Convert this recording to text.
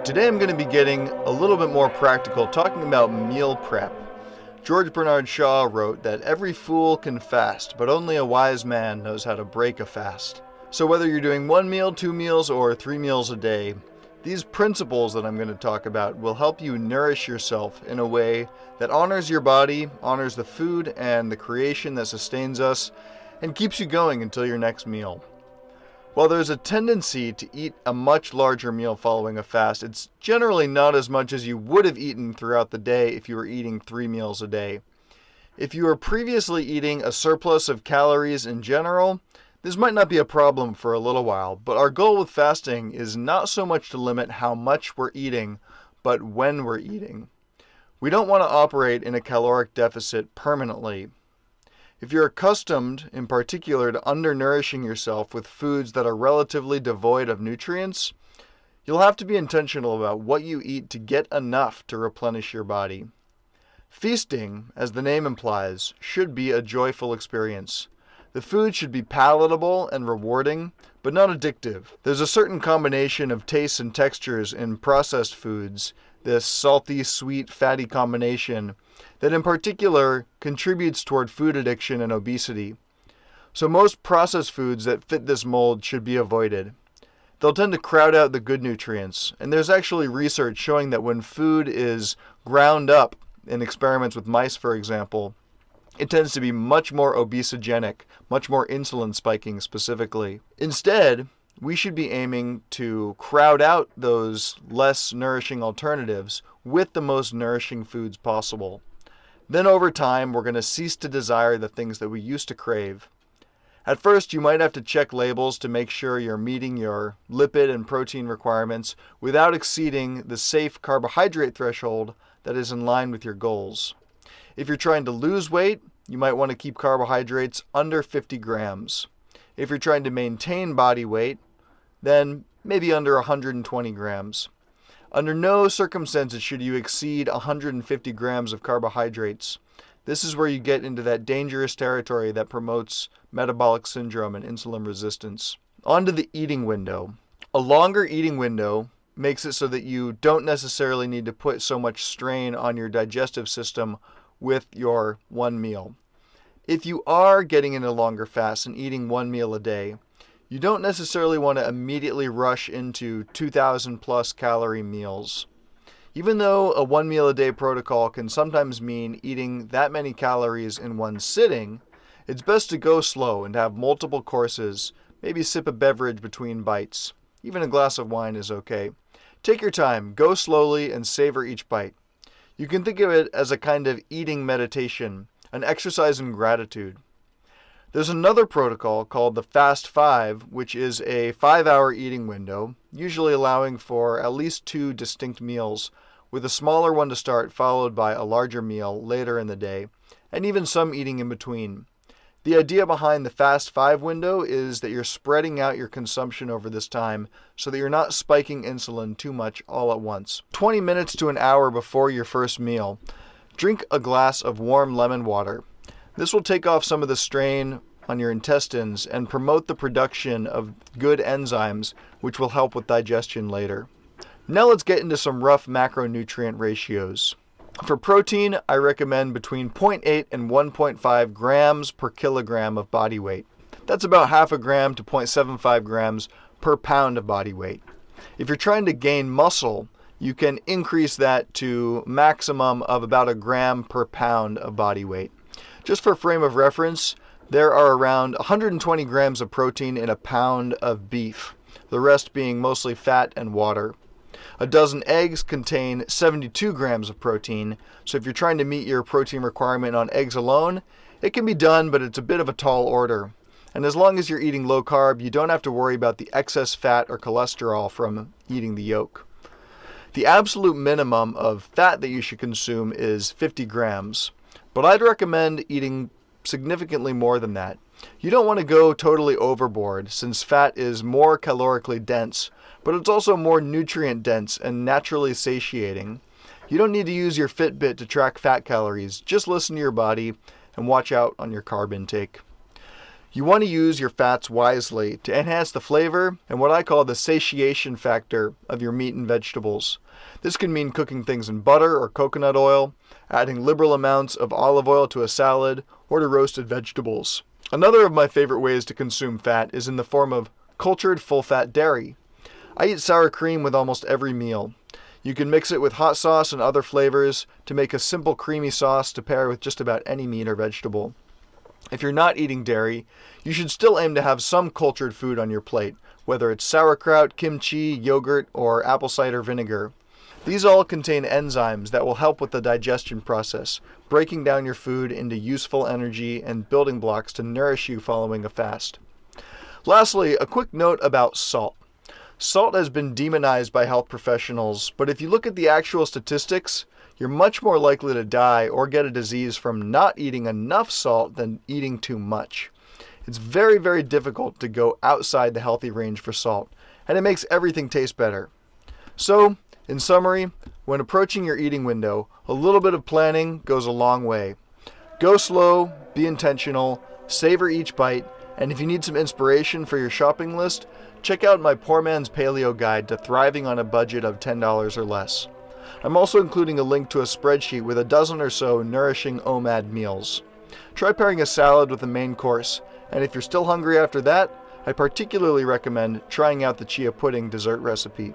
Today I'm going to be getting a little bit more practical, talking about meal prep. George Bernard Shaw wrote that every fool can fast, but only a wise man knows how to break a fast. So whether you're doing 1 meal, 2 meals, or 3 meals a day, these principles that I'm going to talk about will help you nourish yourself in a way that honors your body, honors the food and the creation that sustains us, and keeps you going until your next meal. While there's a tendency to eat a much larger meal following a fast, it's generally not as much as you would have eaten throughout the day if you were eating 3 meals a day. If you were previously eating a surplus of calories in general, this might not be a problem for a little while, but our goal with fasting is not so much to limit how much we're eating, but when we're eating. We don't want to operate in a caloric deficit permanently. If you're accustomed, in particular, to undernourishing yourself with foods that are relatively devoid of nutrients, you'll have to be intentional about what you eat to get enough to replenish your body. Feasting, as the name implies, should be a joyful experience. The food should be palatable and rewarding, but not addictive. There's a certain combination of tastes and textures in processed foods, this salty, sweet, fatty combination, that in particular contributes toward food addiction and obesity. So most processed foods that fit this mold should be avoided. They'll tend to crowd out the good nutrients, and there's actually research showing that when food is ground up, in experiments with mice for example, it tends to be much more obesogenic, much more insulin spiking specifically. Instead, we should be aiming to crowd out those less nourishing alternatives with the most nourishing foods possible. Then over time, we're going to cease to desire the things that we used to crave. At first, you might have to check labels to make sure you're meeting your lipid and protein requirements without exceeding the safe carbohydrate threshold that is in line with your goals. If you're trying to lose weight, you might want to keep carbohydrates under 50 grams. If you're trying to maintain body weight, then maybe under 120 grams. Under no circumstances should you exceed 150 grams of carbohydrates. This is where you get into that dangerous territory that promotes metabolic syndrome and insulin resistance. On to the eating window. A longer eating window makes it so that you don't necessarily need to put so much strain on your digestive system with your 1 meal. If you are getting into longer fasts and eating 1 meal a day, you don't necessarily want to immediately rush into 2,000 plus calorie meals. Even though a 1 meal a day protocol can sometimes mean eating that many calories in one sitting, it's best to go slow and have multiple courses, maybe sip a beverage between bites. Even a glass of wine is okay. Take your time, go slowly, and savor each bite. You can think of it as a kind of eating meditation, an exercise in gratitude. There's another protocol called the Fast 5, which is a 5-hour eating window, usually allowing for at least 2 distinct meals, with a smaller one to start followed by a larger meal later in the day, and even some eating in between. The idea behind the Fast 5 window is that you're spreading out your consumption over this time so that you're not spiking insulin too much all at once. 20 minutes to an hour before your first meal, drink a glass of warm lemon water. This will take off some of the strain on your intestines and promote the production of good enzymes, which will help with digestion later. Now let's get into some rough macronutrient ratios. For protein, I recommend between 0.8 and 1.5 grams per kilogram of body weight. That's about half a gram to 0.75 grams per pound of body weight. If you're trying to gain muscle, you can increase that to maximum of about a gram per pound of body weight. Just for frame of reference, there are around 120 grams of protein in a pound of beef, the rest being mostly fat and water. A dozen eggs contain 72 grams of protein, so if you're trying to meet your protein requirement on eggs alone, it can be done, but it's a bit of a tall order. And as long as you're eating low carb, you don't have to worry about the excess fat or cholesterol from eating the yolk. The absolute minimum of fat that you should consume is 50 grams, but I'd recommend eating significantly more than that. You don't want to go totally overboard, since fat is more calorically dense, but it's also more nutrient dense and naturally satiating. You don't need to use your Fitbit to track fat calories, just listen to your body and watch out on your carb intake. You want to use your fats wisely to enhance the flavor and what I call the satiation factor of your meat and vegetables. This can mean cooking things in butter or coconut oil, adding liberal amounts of olive oil to a salad, or to roasted vegetables. Another of my favorite ways to consume fat is in the form of cultured full-fat dairy. I eat sour cream with almost every meal. You can mix it with hot sauce and other flavors to make a simple creamy sauce to pair with just about any meat or vegetable. If you're not eating dairy, you should still aim to have some cultured food on your plate, whether it's sauerkraut, kimchi, yogurt, or apple cider vinegar. These all contain enzymes that will help with the digestion process, breaking down your food into useful energy and building blocks to nourish you following a fast. Lastly, a quick note about salt. Salt has been demonized by health professionals, but if you look at the actual statistics, you're much more likely to die or get a disease from not eating enough salt than eating too much. It's very, very difficult to go outside the healthy range for salt, and it makes everything taste better. So, in summary, when approaching your eating window, a little bit of planning goes a long way. Go slow, be intentional, savor each bite, and if you need some inspiration for your shopping list, check out my Poor Man's Paleo Guide to Thriving on a Budget of $10 or less. I'm also including a link to a spreadsheet with a dozen or so nourishing OMAD meals. Try pairing a salad with a main course, and if you're still hungry after that, I particularly recommend trying out the chia pudding dessert recipe.